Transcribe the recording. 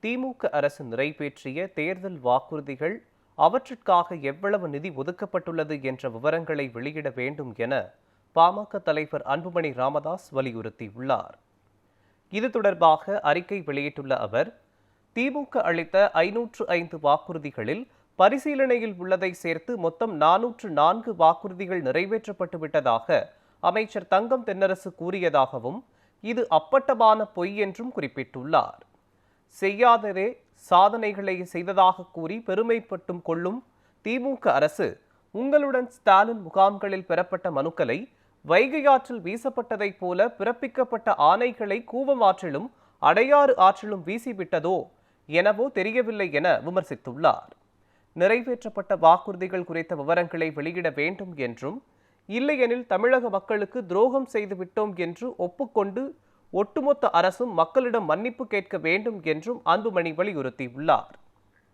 திமுக அரசு நிறைவேற்றிய தேர்தல் வாக்குறுதிகள், அவற்றிற்காக எவ்வளவு நிதி ஒதுக்கப்பட்டுள்ளது என்ற விவரங்களை வெளியிட வேண்டும் என பாமக தலைவர் அன்புமணி ராமதாஸ் வலியுறுத்தியுள்ளார். இது தொடர்பாக அறிக்கை வெளியிட்டுள்ள அவர், திமுக அளித்த 505 வாக்குறுதிகளில் பரிசீலனையில் உள்ளதை சேர்த்து மொத்தம் 404 வாக்குறுதிகள் நிறைவேற்றப்பட்டு விட்டதாக அமைச்சர் தங்கம் தென்னரசு கூறியதாகவும், இது அப்பட்டமான பொய் என்றும் குறிப்பிட்டுள்ளார். செய்யாததே சாதனைகளை செய்ததாக கூறி பெருமைப்பட்டும் கொள்ளும் திமுக அரசு, உங்களுடன் ஸ்டாலின் முகாம்களில் பெறப்பட்ட மனுக்களை வைகை ஆற்றில் வீசப்பட்டதைப் போல பிறப்பிக்கப்பட்ட ஆணைகளை கூவம் ஆற்றிலும் அடையாறு ஆற்றிலும் வீசிவிட்டதோ எனவோ தெரியவில்லை என விமர்சித்துள்ளார். நிறைவேற்றப்பட்ட வாக்குறுதிகள் குறித்த விவரங்களை வெளியிட வேண்டும் என்றும், இல்லையெனில் தமிழக மக்களுக்கு துரோகம் செய்துவிட்டோம் என்று ஒப்புக்கொண்டு ஒட்டுமொத்த அரசும் மக்களிடம் மன்னிப்பு கேட்க வேண்டும் என்றும் அன்புமணி வலியுறுத்தியுள்ளார்.